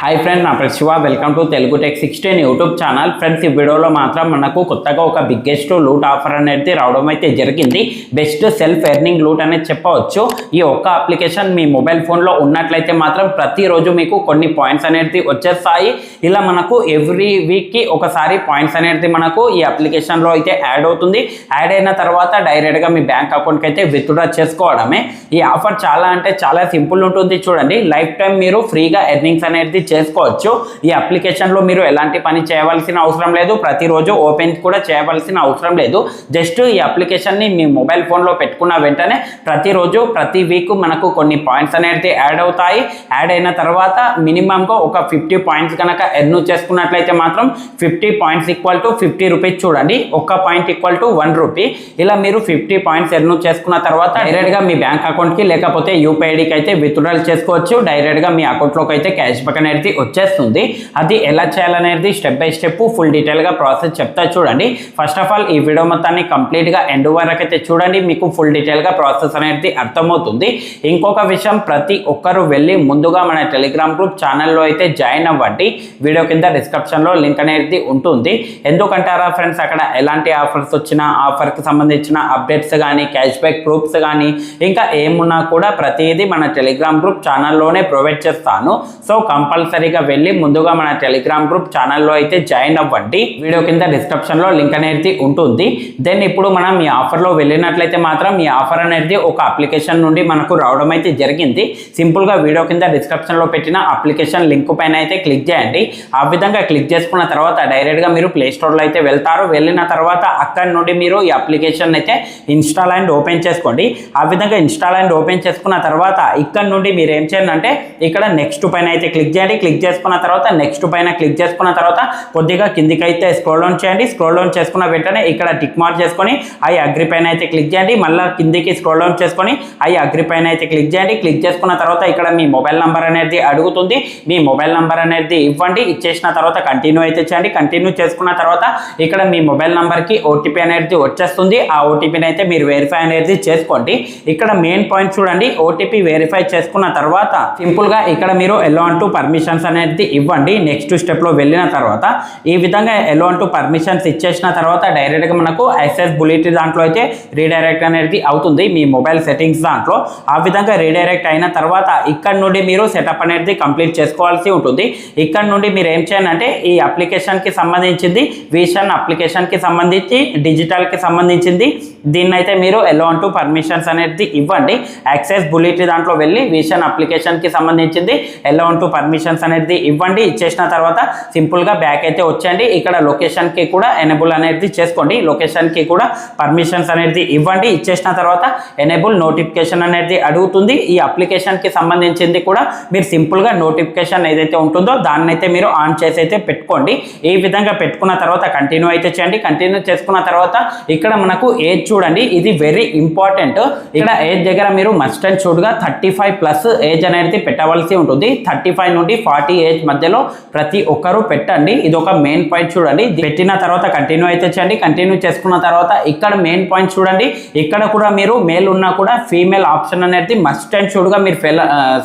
Hi friend, నా పేరు Shiva. Welcome to Telugu tech 16 YouTube channel. Friends, ఈ వీడియోలో మాత్రం మనకు కొత్తగా ఒక బిగ్గెస్ట్ లూట్ ఆఫర్ అనేది రావడం అయితే జరిగింది. బెస్ట్ సెల్ఫ్ ఎర్నింగ్ లూట్ అనేది చెప్పవచ్చు. ఈ ఒక్క అప్లికేషన్ మీ మొబైల్ ఫోన్లో ఉన్నట్లయితే మాత్రం ప్రతిరోజు మీకు కొన్ని పాయింట్స్ అనేది వచ్చేస్తాయి. ఇలా మనకు ఎవ్రీ వీక్కి ఒకసారి పాయింట్స్ అనేది మనకు ఈ అప్లికేషన్లో అయితే యాడ్ అవుతుంది. యాడ్ అయిన తర్వాత డైరెక్ట్గా మీ బ్యాంక్ అకౌంట్కి అయితే విత్డ్రా చేసుకోవడమే. ఈ ఆఫర్ చాలా అంటే చాలా సింపుల్ ఉంటుంది. చూడండి, లైఫ్ టైం మీరు ఫ్రీగా ఎర్నింగ్స్ అనేది చేసుకోవచ్చు. ఈ అప్లికేషన్లో మీరు ఎలాంటి పని చేయవలసిన అవసరం లేదు. ప్రతిరోజు ఓపెన్ కూడా చేయవలసిన అవసరం లేదు. జస్ట్ ఈ అప్లికేషన్ని మీ మొబైల్ ఫోన్లో పెట్టుకున్న వెంటనే ప్రతిరోజు ప్రతి వీక్ మనకు కొన్ని పాయింట్స్ అనేది యాడ్ అవుతాయి. యాడ్ అయిన తర్వాత మినిమంగా ఒక 50 పాయింట్స్ కనుక ఎర్న్ చేసుకున్నట్లయితే మాత్రం 50 పాయింట్స్ ఈక్వల్ టు 50 రూపీస్. చూడండి, ఒక్క పాయింట్ ఈక్వల్ టు 1 రూపీ. ఇలా మీరు 50 పాయింట్స్ ఎర్న్ చేసుకున్న తర్వాత డైరెక్ట్గా మీ బ్యాంక్ అకౌంట్కి లేకపోతే యూపీఐడికి అయితే విత్డ్రాల్ చేసుకోవచ్చు. డైరెక్ట్గా మీ అకౌంట్లోకి అయితే క్యాష్ బ్యాక్ అనేది వచ్చేస్తుంది. అది ఎలా చేయాలనేది స్టెప్ బై స్టెప్ ఫుల్ డీటెయిల్గా ప్రాసెస్ చెప్తా. చూడండి, ఫస్ట్ ఆఫ్ ఆల్ ఈ వీడియో మొత్తాన్ని కంప్లీట్గా ఎండ్ వరకు అయితే చూడండి. మీకు ఫుల్ డీటెయిల్గా ప్రాసెస్ అనేది అర్థమవుతుంది. ఇంకొక విషయం, ప్రతి ఒక్కరు వెళ్ళి ముందుగా మన టెలిగ్రామ్ గ్రూప్ ఛానల్లో అయితే జాయిన్ అవ్వండి. వీడియో కింద డిస్క్రిప్షన్లో లింక్ అనేది ఉంటుంది. ఎందుకంటారా ఫ్రెండ్స్, అక్కడ ఎలాంటి ఆఫర్స్ వచ్చినా ఆఫర్కి సంబంధించిన అప్డేట్స్ కానీ క్యాష్ బ్యాక్ ప్రూఫ్స్ కానీ ఇంకా ఏమున్నా కూడా ప్రతిదీ మన టెలిగ్రామ్ గ్రూప్ ఛానల్లోనే ప్రొవైడ్ చేస్తాను. సో కంపల్సరీగా వెళ్ళి ముందుగా మన టెలిగ్రామ్ గ్రూప్ ఛానల్లో అయితే జాయిన్ అవ్వండి. వీడియో కింద డిస్క్రిప్షన్లో లింక్ అనేది ఉంటుంది. దెన్ ఇప్పుడు మనం ఈ ఆఫర్లో వెళ్ళినట్లయితే మాత్రం ఈ ఆఫర్ అనేది ఒక అప్లికేషన్ నుండి మనకు రావడం అయితే జరిగింది. సింపుల్గా వీడియో కింద డిస్క్రిప్షన్లో పెట్టిన అప్లికేషన్ లింక్ పైన అయితే క్లిక్ చేయండి. ఆ విధంగా క్లిక్ చేసుకున్న తర్వాత డైరెక్ట్గా మీరు ప్లే స్టోర్లో అయితే వెళ్తారు. వెళ్ళిన తర్వాత అక్కడి నుండి మీరు ఈ అప్లికేషన్ అయితే ఇన్స్టాల్ అండ్ ఓపెన్ చేసుకోండి. ఆ విధంగా ఇన్స్టాల్ అండ్ ఓపెన్ చేసుకున్న తర్వాత ఇక్కడ నుండి మీరు ఏం చేయండి అంటే ఇక్కడ నెక్స్ట్ పైన అయితే క్లిక్ చేయండి. క్లిక్ చేసుకున్న తర్వాత నెక్స్ట్ పైన క్లిక్ చేసుకున్న తర్వాత కొద్దిగా కిందికి అయితే స్క్రోల్ డౌన్ చేయండి. స్క్రోల్ డౌన్ చేసుకున్న వెంటనే ఇక్కడ టిక్ మార్క్ చేసుకొని ఐ అగ్రి పైన అయితే క్లిక్ చేయండి. మళ్ళీ కిందికి స్క్రోల్ డౌన్ చేసుకొని ఐ అగ్రి పైన అయితే క్లిక్ చేయండి. క్లిక్ చేసుకున్న తర్వాత ఇక్కడ మీ మొబైల్ నెంబర్ అనేది అడుగుతుంది. మీ మొబైల్ నెంబర్ అనేది ఇవ్వండి. ఇచ్చేసిన తర్వాత కంటిన్యూ అయితే చేయండి. కంటిన్యూ చేసుకున్న తర్వాత ఇక్కడ మీ మొబైల్ నెంబర్కి ఓటీపీ అనేది వచ్చేస్తుంది. ఆ ఓటీపీని అయితే మీరు వెరిఫై అనేది చేసుకోండి. ఇక్కడ మెయిన్ పాయింట్ చూడండి, ఓటీపీ వెరిఫై చేసుకున్న తర్వాత సింపుల్గా ఇక్కడ మీరు ఎలో అంటూ పర్మిషన్స్ అనేది ఇవ్వండి. నెక్స్ట్ స్టెప్లో వెళ్ళిన తర్వాత ఈ విధంగా ఎలో అంటూ పర్మిషన్స్ ఇచ్చేసిన తర్వాత డైరెక్ట్గా మనకు యాక్సెసిబిలిటీ దాంట్లో అయితే రీడైరెక్ట్ అనేది అవుతుంది మీ మొబైల్ సెట్టింగ్స్ దాంట్లో. ఆ విధంగా రీడైరెక్ట్ అయిన తర్వాత ఇక్కడ నుండి మీరు సెటప్ అనేది కంప్లీట్ చేసుకోవాల్సి ఉంటుంది. ఇక్కడ నుండి మీరు ఏం చేయాలంటే ఈ అప్లికేషన్కి సంబంధించింది విషన్ అప్లికేషన్కి సంబంధించి డిజిటల్కి సంబంధించింది దీన్ని అయితే మీరు ఎలో అంటూ పర్మిషన్స్ అనేది ఇవ్వండి. యాక్సెసిబిలిటీ దాంట్లో వెళ్ళి విషన్ అప్లికేషన్కి సంబంధించింది ఎలో అంటూ పర్మిషన్స్ అనేది ఇవ్వండి. ఇచ్చేసిన తర్వాత సింపుల్గా బ్యాక్ అయితే వచ్చేయండి. ఇక్కడ లొకేషన్కి కూడా ఎనేబుల్ అనేది చేసుకోండి. లొకేషన్కి కూడా పర్మిషన్స్ అనేది ఇవ్వండి. ఇచ్చేసిన తర్వాత ఎనేబుల్ నోటిఫికేషన్ అనేది అడుగుతుంది. ఈ అప్లికేషన్కి సంబంధించింది కూడా మీరు సింపుల్గా నోటిఫికేషన్ ఏదైతే ఉంటుందో దాన్ని అయితే మీరు ఆన్ చేసి అయితే పెట్టుకోండి. ఈ విధంగా పెట్టుకున్న తర్వాత కంటిన్యూ అయితే చేయండి. కంటిన్యూ చేసుకున్న తర్వాత ఇక్కడ మనకు ఏజ్ చూడండి, ఇది వెరీ ఇంపార్టెంట్. ఇక్కడ ఏజ్ దగ్గర మీరు మస్ట్ అండ్ షుడ్గా 35+ ఏజ్ అనేది పెట్టవలసి ఉంటుంది. 35 నుండి 40 ఏజ్ మధ్యలో ప్రతి ఒక్కరూ పెట్టండి. ఇది ఒక మెయిన్ పాయింట్. చూడండి, పెట్టిన తర్వాత కంటిన్యూ అయితే చేయండి. కంటిన్యూ చేసుకున్న తర్వాత ఇక్కడ మెయిన్ పాయింట్ చూడండి, ఇక్కడ కూడా మీరు మేల్ ఉన్నా కూడా ఫీమేల్ ఆప్షన్ అనేది మస్ట్ అండ్ షుడ్గా మీరు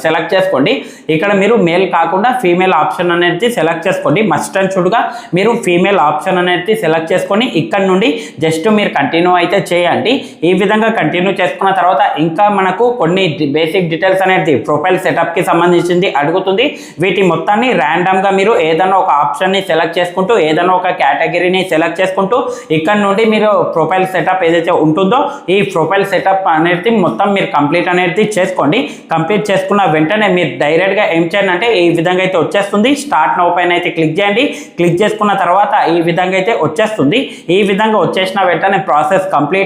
సెలెక్ట్ చేసుకోండి. ఇక్కడ మీరు మేల్ కాకుండా ఫీమేల్ ఆప్షన్ అనేది సెలెక్ట్ చేసుకోండి. మస్ట్ అండ్ షుడ్గా మీరు ఫీమేల్ ఆప్షన్ అనేది సెలెక్ట్ చేసుకొని ఇక్కడ నుండి జస్ట్ మీరు కంటిన్యూ అయితే చేయండి. ఈ విధంగా కంటిన్యూ చేసుకున్న తర్వాత ఇంకా మనకు కొన్ని బేసిక్ డీటెయిల్స్ అనేది ప్రొఫైల్ సెటప్కి సంబంధించింది అడుగుతుంది. వీటి మొత్తాన్ని ర్యాండమ్గా మీరు ఏదైనా ఒక ఆప్షన్ని సెలెక్ట్ చేసుకుంటూ ఏదైనా ఒక కేటగిరీని సెలెక్ట్ చేసుకుంటూ ఇక్కడ నుండి మీరు ప్రొఫైల్ సెటప్ ఏదైతే ఉంటుందో ఈ ప్రొఫైల్ సెటప్ అనేది మొత్తం మీరు కంప్లీట్ అనేది చేసుకోండి. కంప్లీట్ చేసుకున్న వెంటనే మీరు డైరెక్ట్గా ఏం చేయండి అంటే ఈ విధంగా అయితే వచ్చేస్తుంది. స్టార్ట్ నౌ పైన అయితే క్లిక్ చేయండి. క్లిక్ చేసుకున్న తర్వాత ఈ విధంగా అయితే వచ్చేస్తుంది. ఈ విధంగా వచ్చేసిన వెంటనే ప్రాసెస్ కంప్లీట్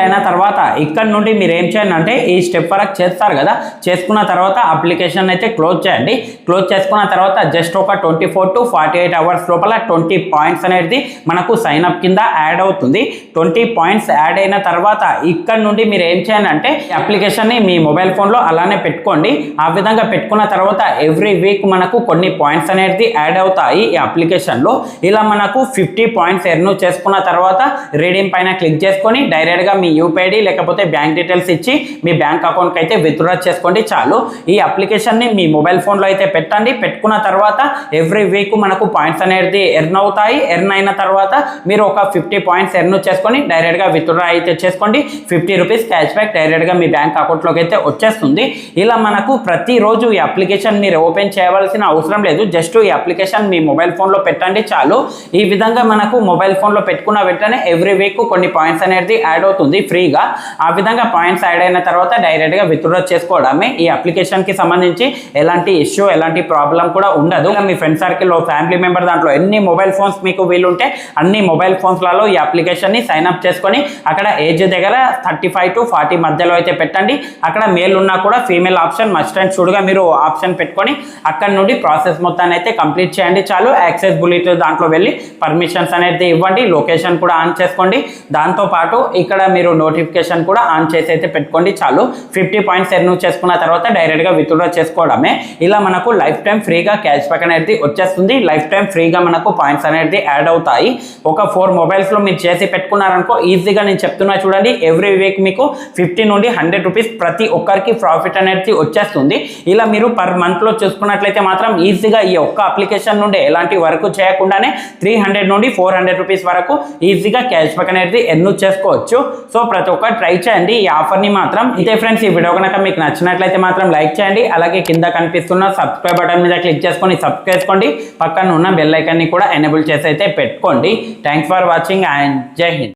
అయిన తర్వాత ఇక్కడ నుండి మీరు ఏం చేయండి అంటే ఈ స్టెప్ వరకు చేస్తారు కదా, చేసుకున్న తర్వాత అప్లికేషన్ అయితే క్లోజ్ చేయండి. క్లోజ్ చేసుకున్న తర్వాత జస్ట్ ఒక 24 to 48 అవర్స్ లోపల 20 పాయింట్స్ అనేది మనకు సైన్ అప్ కింద యాడ్ అవుతుంది. 20 పాయింట్స్ యాడ్ అయిన తర్వాత ఇక్కడ నుండి మీరు ఏం చేయండి అంటే అప్లికేషన్ని మీ మొబైల్ ఫోన్లో అలానే పెట్టుకోండి. ఆ విధంగా పెట్టుకున్న తర్వాత ఎవ్రీ వీక్ మనకు కొన్ని పాయింట్స్ అనేది యాడ్ అవుతాయి ఈ అప్లికేషన్లో. ఇలా మనకు 50 పాయింట్స్ ఎర్న్ చేసుకున్న తర్వాత రీడీమ్ పైన క్లిక్ చేసుకొని డైరెక్ట్గా మీ యూపీఐడి లేకపోతే బ్యాంక్ డీటెయిల్స్ ఇచ్చి మీ బ్యాంక్ అకౌంట్కి అయితే విత్డ్రా చేసుకోండి. చాలు. ఈ అప్లికేషన్ని మీ మొబైల్ ఫోన్లో అయితే పెట్టండి. పెట్టుకున్న తర్వాత ఎవ్రీ వీక్ మనకు పాయింట్స్ అనేది ఎర్న్ అవుతాయి. ఎర్న్ అయిన తర్వాత మీరు ఒక 50 పాయింట్స్ ఎర్న్ చేసుకొని డైరెక్ట్గా విత్డ్రా అయితే చేసుకోండి. 50 రూపీస్ క్యాష్ బ్యాక్ డైరెక్ట్గా మీ బ్యాంక్ అకౌంట్లోకి అయితే వచ్చేస్తుంది. ఇలా మనకు ప్రతిరోజు ఈ అప్లికేషన్ మీరు ఓపెన్ చేయవలసిన అవసరం లేదు. జస్ట్ ఈ అప్లికేషన్ మీ మొబైల్ ఫోన్లో పెట్టండి చాలు. ఈ విధంగా మనకు మొబైల్ ఫోన్లో పెట్టుకున్న వెంటనే ఎవ్రీ వీక్ కొన్ని పాయింట్స్ అనేది యాడ్ అవుతుంది ఫ్రీగా. ఆ విధంగా పాయింట్స్ యాడ్ అయిన తర్వాత డైరెక్ట్గా విత్డ్రా చేసుకోవడమే. ఈ అప్లికేషన్కి సంబంధించి ఎలాంటి ఇష్యూ ఎలాంటి ప్రాబ్లం కూడా ఉండదు. మీ ఫ్రెండ్ సర్కిల్లో ఫ్యామిలీ మెంబర్ దాంట్లో ఎన్ని మొబైల్ ఫోన్స్ మీకు వీలుంటే అన్ని మొబైల్ ఫోన్స్లలో ఈ అప్లికేషన్ని సైన్ అప్ చేసుకొని అక్కడ ఏజ్ దగ్గర 35 to 40 మధ్యలో అయితే పెట్టండి. అక్కడ మేల్ ఉన్నా కూడా ఫీమేల్ ఆప్షన్ మస్ట్ అండ్ షుడ్గా మీరు ఆప్షన్ పెట్టుకొని అక్కడ నుండి ప్రాసెస్ మొత్తాన్ని అయితే కంప్లీట్ చేయండి చాలు. యాక్సెసిబిలిటీ దాంట్లో వెళ్ళి పర్మిషన్స్ అనేది ఇవ్వండి. లొకేషన్ కూడా ఆన్ చేసుకోండి. దాంతోపాటు ఇక్కడ మీరు నోటిఫికేషన్ కూడా ఆన్ చేసి అయితే పెట్టుకోండి చాలు. 50 పాయింట్స్ ఎర్న్ చేసుకున్న తర్వాత డైరెక్ట్గా విత్డ్రా చేసుకోవడమే. ఇలా మనకు లైఫ్ టైం ఫ్రీగా క్యాష్ బ్యాక్ అనేది వచ్చేస్తుంది. లైఫ్ టైం ఫ్రీగా మనకు పాయింట్స్ అనేది యాడ్ అవుతాయి. ఒక 4 మొబైల్స్లో మీరు చేసి పెట్టుకున్నారనుకో ఈజీగా నేను చెప్తున్నా చూడండి, ఎవ్రీ వీక్ మీకు 50 నుండి 100 రూపీస్ ప్రతి ఒక్కరికి ప్రాఫిట్ అనేది వచ్చేస్తుంది. ఇలా మీరు పర్ మంత్లో చూసుకున్నట్లయితే మాత్రం ఈజీగా ఈ ఒక్క అప్లికేషన్ నుండి ఎలాంటి వర్క్ చేయకుండానే 300 నుండి 400 రూపీస్ వరకు ఈజీగా క్యాష్ బ్యాక్ అనేది ఎర్న్ చేసుకోవచ్చు. సో ప్రతి ఒక్కరు ట్రై చేయండి ఈ ఆఫర్ని మాత్రం. ఇదే ఫ్రెండ్స్, ఈ వీడియో కనుక మీకు నచ్చినట్లయితే మాత్రం లైక్ చేయండి. అలాగే కింద కనిపిస్తున్న సబ్స్క్రైబ్ బటన్ మీద క్లిక్ చేసుకొని సబ్స్క్రైబ్ చేసుకోండి. పక్కన ఉన్న బెల్ ఐకాన్ని కూడా ఎనేబుల్ చేసి అయితే పెట్టుకోండి. థ్యాంక్స్ ఫర్ వాచింగ్ అండ్ జై హింద్.